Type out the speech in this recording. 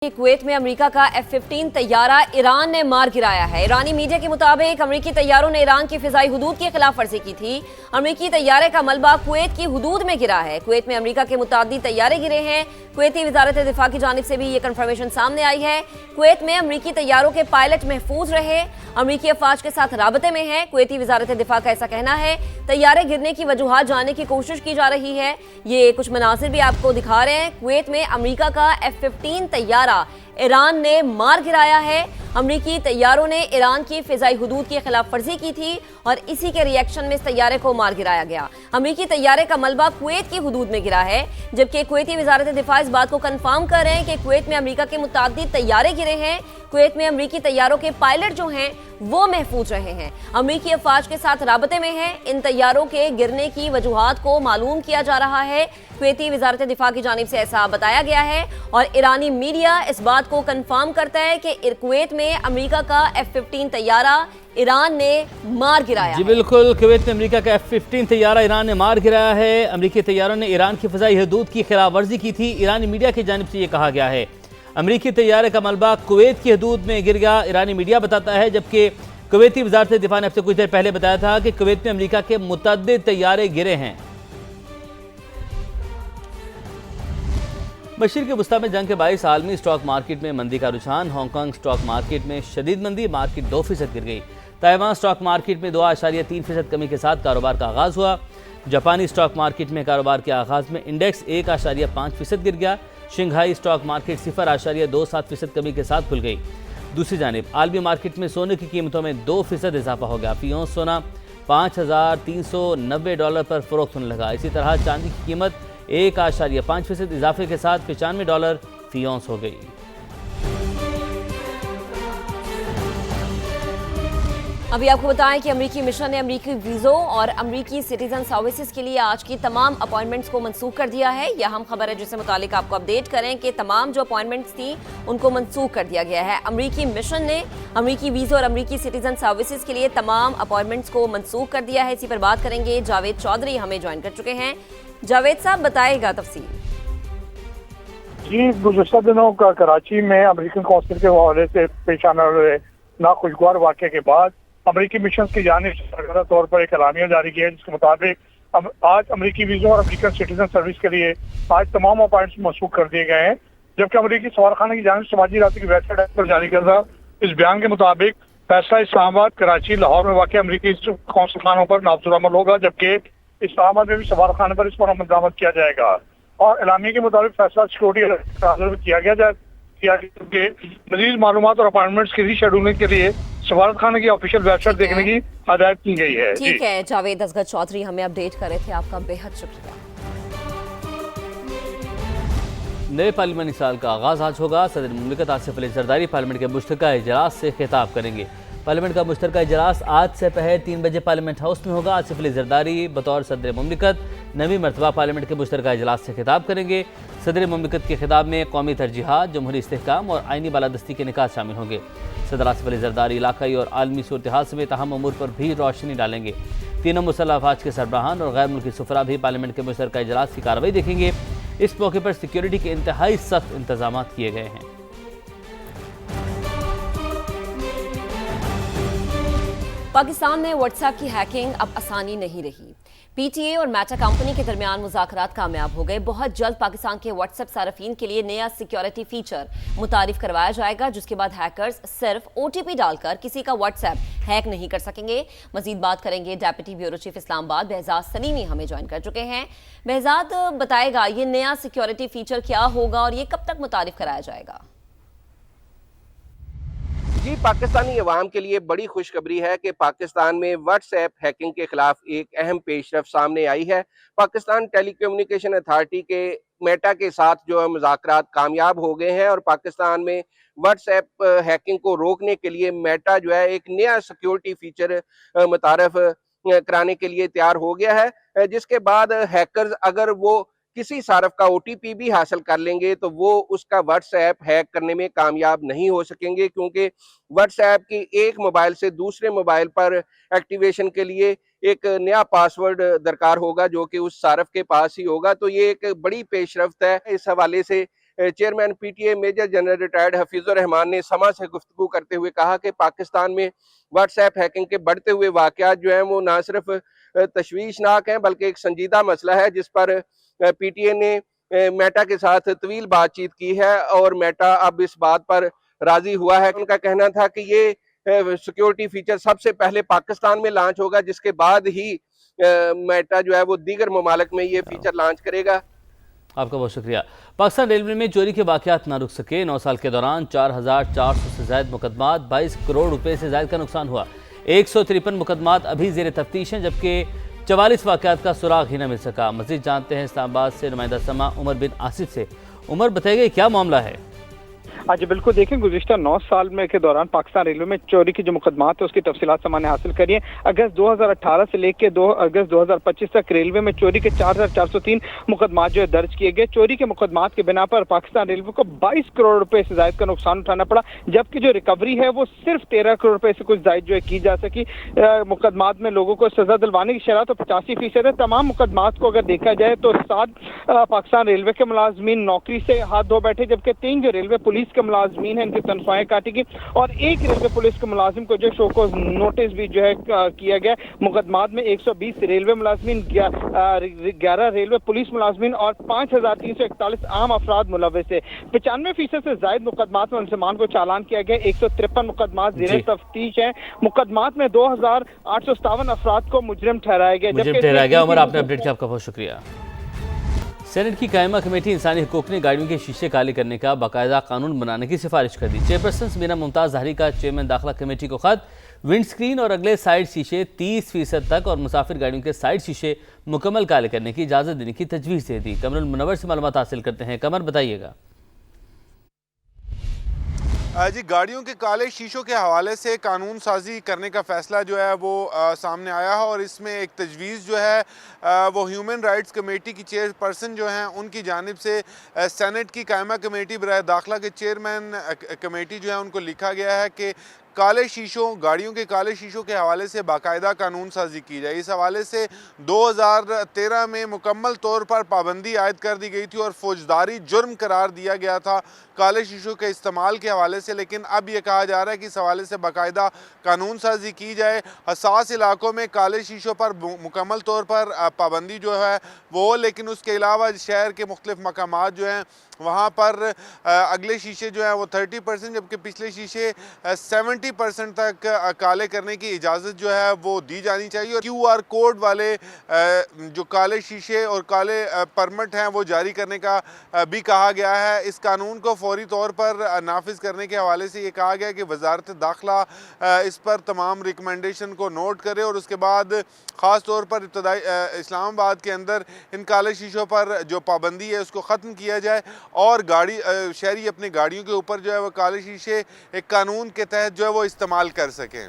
Kuwait में America का F-15 तैयारा Iran ने मार गिराया है। ईरानी मीडिया के मुताबिक अमेरिकी तैयारों ने ईरान की फिजाई हुदूद की खिलाफ वर्जी की थी। अमेरिकी तैयारे का मलबा कुवैत की हुदूद में गिरा है। कुवैत में अमेरिका के मुताद्दिद तैयारे गिरे हैं। कुवैती वजारत दिफा की जानिब से भी ये कंफर्मेशन सामने आई है। कुवैत में अमेरिकी तैयारों के पायलट महफूज रहे, अमेरिकी अफवाज के साथ राबते में है। कुवैती वजारत दिफा का ऐसा कहना है। तैयारे गिरने की वजूहात जानने की कोशिश की जा रही है। ये कुछ मनासिर भी आपको दिखा रहे हैं। कुवैत में अमेरिका का F-15 तैयारा ईरान ने मार गिराया है। अमेरिकी तैयारों ने ईरान की फिजाई हुदूद की खिलाफ वर्जी की थी और इसी के रिएक्शन में इस तैयारे को मार गिराया गया। अमेरिकी तैयारे का मलबा कुवैत की हुदूद में गिरा है, जबकि कुवैती वजारत दिफा इस बात को कंफर्म कर रहे हैं कि कुवैत में अमेरिका के मुताद्दिद तैयारे गिरे हैं। कुवैत में अमेरिकी तैयारों के पायलट जो हैं वो महफूज रहे हैं। अमेरिकी अफवाज के साथ राबते में है। इन तैयारों के गिरने की वजूहात को मालूम किया जा रहा है। कुवैती वजारत दिफा की जानिब से ऐसा बताया गया है और ईरानी मीडिया इस बात को कंफर्म करता है कि कुवैत में अमेरिका का F-15 तैयारा ईरान ने मार गिराया। जी बिल्कुल, कुवैत में अमेरिका का F-15 तैयारा ईरान ने मार गिराया है। अमेरिकी तैयारों ने ईरान की फ़िज़ाई हदूद की खिलाफ वर्जी की थी। ईरानी मीडिया की जानिब से ये कहा गया है अमेरिकी तैयारे का मलबा कुवैत की हदूद में गिर गया, ईरानी मीडिया बताता है। जबकि कुवैती वजारत दिफा ने अब से कुछ देर पहले बताया था कि कुवैत में अमेरिका के मुतअद्दिद तैयारे गिरे हैं। मशरिक़ वस्ता में जंग के बाइस आलमी स्टॉक मार्केट में मंदी का रुझान। हांगकांग स्टॉक मार्केट में शदीद मंदी, मार्केट 2% गिर गई। ताइवान स्टॉक मार्केट में 2.3% कमी के साथ कारोबार का आगाज हुआ। जापानी स्टॉक मार्केट में कारोबार के आगाज में इंडेक्स 1.5% गिर गया। शंघाई स्टॉक मार्केट 0.27% कमी के साथ खुल गई। दूसरी जानिब आलमी मार्केट में सोने की कीमतों में 2% इजाफा हो गया। फी औंस सोना $5,390 पर फरोख्त होने लगा। इसी तरह चांदी की कीमत 1.5% इजाफे के साथ $95 फी औंस हो गई। अभी आपको बताएं कि अमेरिकी मिशन ने अमेरिकी वीज़ों और अमेरिकी सिटीजन सर्विसेज के लिए आज की तमाम अपॉइंटमेंट्स को मंसूख कर दिया है। यह अहम खबर है जिससे मुतालिक आपको अपडेट करें कि तमाम जो अपॉइंटमेंट्स थी उनको मंसूख कर दिया गया है। अमेरिकी मिशन ने अमेरिकी वीज़ों और अमेरिकी सिटीजन सर्विसेज के लिए तमाम अपॉइंटमेंट्स को मंसूख कर दिया है। इसी पर बात करेंगे, जावेद चौधरी हमें ज्वाइन कर चुके हैं। जावेद साहब बताएगा तफसील। जी, गुज़श्ता दिनों का कराची में अमेरिकन कौंसिल के हवाले से पेश आने वाले नाखुशगवार वाक़े के बाद अमेरिकी मिशन की जानिब से सरगर्म तौर पर एक एलानिया जारी किया है, जिसके मुताबिक आज अमेरिकी वीज़ों और अमेरिकन सिटीजन सर्विस के लिए आज तमाम अपॉइंटमेंट्स मंसूख कर दिए गए हैं। जबकि अमेरिकी सफारखाना की जानिब से समाजी रास्ते की वेबसाइट पर जारी करदा इस बयान के मुताबिक फैसला इस्लामाबाद, कराची, लाहौर में वाक़ अमेरिकी कौंसिल खानों पर नाफजुल अमल होगा, जबकि इस्लामाबाद में भी सफारखाने पर इस पर अमल दरामद किया जाएगा। और एलानिया के मुताबिक फैसला सिक्योरिटी किया गया मजीद मालूमात और अपॉइंटमेंट्स की रीशेड्यूलिंग के लिए सफारत खाने की ऑफिशियल वेबसाइट देखने की हदायत की गई है। ठीक है, जावेद असगर चौधरी हमें अपडेट कर रहे थे, आपका बेहद शुक्रिया। नए पार्लियामानी साल का आगाज आज होगा। सदर मुमलिकत आसिफ अली जरदारी पार्लियामेंट के मुश्तरका इजलास से खिताब करेंगे। पार्लियामेंट का मुश्तरका इजलास आज से पहले 3 बजे पार्लियामेंट हाउस में होगा। आसिफ अली जरदारी बतौर सदर मुमलिकत 9वीं मरतबा पार्लियामेंट के मुश्तरका इजलास से खिताब करेंगे। सदर मुमलिकत के खिताब में कौमी तरजीहात, जमहूरी इस्तेहकाम और आइनी बालादस्ती के निकात शामिल होंगे। सदर आसिफ अली जरदारी इलाकाई और आलमी सूरत हाल समेत अहम अमूर पर भी रोशनी डालेंगे। तीनों मुसल्लह अफवाज के सरबराहान और गैर मुल्की सफरा भी पार्लियामेंट के मुश्तरका इजलास की कार्रवाई देखेंगे। इस मौके पर सिक्योरिटी के इंतहाई सख्त इंतजाम किए गए हैं। पाकिस्तान में व्हाट्सएप की हैकिंग अब आसानी नहीं रही। पीटीए और मेटा कंपनी के दरमियान मुज़ाकरात कामयाब हो गए। बहुत जल्द पाकिस्तान के व्हाट्सएप सार्फिन के लिए नया सिक्योरिटी फीचर मुतारिफ करवाया जाएगा, जिसके बाद हैकर्स सिर्फ OTP डालकर किसी का व्हाट्सएप हैक नहीं कर सकेंगे। मजीद बात करेंगे, deputy bureau chief Islamabad Behzad Salimi हमें ज्वाइन कर चुके हैं। बेहजाद बताएगा ये नया सिक्योरिटी फीचर क्या होगा और ये कब तक मुतारिफ कराया जाएगा? जी, पाकिस्तानी अवाम के लिए बड़ी खुशखबरी है कि पाकिस्तान में व्हाट्सएप हैकिंग के खिलाफ एक अहम पेशरफ सामने आई है। पाकिस्तान टेलीकम्युनिकेशन अथॉरिटी के मेटा के साथ जो है मुज़ाकरात कामयाब हो गए हैं और पाकिस्तान में व्हाट्सएप हैकिंग को रोकने के लिए मेटा जो है एक नया सिक्योरिटी फीचर मुतारफ कराने के लिए तैयार हो गया है, जिसके बाद हैकर्स अगर वो किसी सार्फ का OTP भी हासिल कर लेंगे तो वो उसका व्हाट्सएप हैक करने में कामयाब नहीं हो सकेंगे, क्योंकि व्हाट्सएप की एक मोबाइल से दूसरे मोबाइल पर एक्टिवेशन के लिए एक नया पासवर्ड दरकार होगा जो कि उस सार्फ के पास ही होगा। तो ये एक बड़ी पेशरफ्त है। इस हवाले से chairman PTA major general retired Hafeezur Rehman ने समा से गुफ्तगू करते हुए कहा कि पाकिस्तान में व्हाट्सएप हैकिंग के बढ़ते हुए वाकयात जो हैं वो ना सिर्फ तशवीशनाक हैं बल्कि एक संजीदा मसला है जिस पर पीटीए ने मेटा के साथ तवील बातचीत की है और मेटा अब इस बात पर राजी हुआ है। उनका कहना था कि ये सिक्योरिटी फीचर सबसे पहले पाकिस्तान में लॉन्च होगा, जिसके बाद ही मेटा जो है वो दीगर ममालिक में ये फीचर लॉन्च करेगा। आपका बहुत शुक्रिया। पाकिस्तान रेलवे में चोरी के वाकयात ना रुक सके। 9 साल के दौरान 4,400 से ज्यादा मुकदमात, 22 करोड़ रुपए से ज्यादा का नुकसान हुआ। 153 मुकदमात अभी जेर तफ्तीश हैं, जबकि 44 वाकयात का सुराग ही न मिल सका। मजीद जानते हैं इस्लामाबाद से नुमाइंदा समा उमर बिन आसिफ से। उमर, बताइए क्या मामला है? जी बिल्कुल, देखें गुज़िश्ता 9 साल में के दौरान पाकिस्तान रेलवे में चोरी की जो मुकदमात है उसकी तफसीलात समा ने हासिल करी है। अगस्त 2018 से लेकर अगस्त 2025 तक रेलवे में चोरी के 4,403 मुकदमात जो है दर्ज किए गए। चोरी के मुकदमात के बिना पर पाकिस्तान रेलवे को 22 करोड़ रुपए से ज्यादा का नुकसान उठाना पड़ा, जबकि जो रिकवरी है वो सिर्फ 13 करोड़ रुपए से कुछ ज्यादा जो है की जा सकी। मुकदमात में लोगों को सजा दिलवाने की शरह तो 85% है। तमाम मुकदमात को अगर देखा जाए तो 7 पाकिस्तान रेलवे के मुलाजमीन नौकरी से हाथ धो बैठे, जबकि 3 जो रेलवे पुलिस के मुलाजमीन है इनकी तनख्वाहें काटी गई और 1 रेलवे पुलिस के मुलाजिम को जो शोको नोटिस भी जो है किया गया। मुकदमात में 120 रेलवे मुलाजमीन, 11 रेलवे पुलिस मुलाजमीन और 5,341 आम अफराद मुलविस है। 95% से ज्यादा मुकदमात में मुसलमान को चालान किया गया। 153 मुकदमात जेर तफ्तीश है। मुकदमात में 2,857 अफराद को मुजरिम ठहराया गया। उमर, आपने अपडेट किया, आपका बहुत शुक्रिया। सेनेट की कायमा कमेटी इंसानी हकूक ने गाड़ियों के शीशे काले करने का बाकायदा कानून बनाने की सिफारिश कर दी। चेयरपर्सन मीना मुमताज जहरी का चेयरमैन दाखिला कमेटी को खत। विंड स्क्रीन और अगले साइड शीशे 30% तक और मुसाफिर गाड़ियों के साइड शीशे मुकम्मल काले करने की इजाज़त देने की तजवीज़ दे दी। कमरुल मुनव्वर से मालूमात हासिल करते हैं। कमर, बताइएगा। जी, गाड़ियों के काले शीशों के हवाले से कानून साजी करने का फ़ैसला जो है वो सामने आया है और इसमें एक तजवीज़ जो है वो ह्यूमन राइट्स कमेटी की चेयरपर्सन जो हैं उनकी जानिब से सेनेट की कायमा कमेटी बराए दाखिला के चेयरमैन कमेटी जो है उनको लिखा गया है कि काले शीशों, गाड़ियों के काले शीशों के हवाले से बाकायदा कानून साजी की जाए। इस हवाले से 2013 में मुकम्मल तौर पर पाबंदी आयद कर दी गई थी और फौजदारी जुर्म करार दिया गया था काले शीशों के इस्तेमाल के हवाले से, लेकिन अब ये कहा जा रहा है कि इस हवाले से बाकायदा कानून साजी की जाए। हसास इलाकों में काले शीशों पर मुकम्मल तौर पर पाबंदी जो है वो, लेकिन उसके अलावा शहर के मुख्तलिफ मकामात जो हैं वहाँ पर अगले शीशे जो हैं वो 30%, जबकि पिछले शीशे 70% तक काले करने की इजाज़त जो है वो दी जानी चाहिए। और QR कोड वाले जो काले शीशे और काले परमिट हैं वो जारी करने का भी कहा गया है। इस कानून को फौरी तौर पर नाफिज करने के हवाले से ये कहा गया कि वजारत दाखिला इस पर तमाम रिकमेंडेशन को नोट करे और उसके बाद ख़ास तौर पर इब्तदाई इस्लामाबाद के अंदर इन काले शीशों पर जो पाबंदी है उसको ख़त्म किया जाए और शहरी अपनी गाड़ियों के ऊपर जो है वो काले शीशे एक कानून के तहत जो है वो इस्तेमाल कर सकें।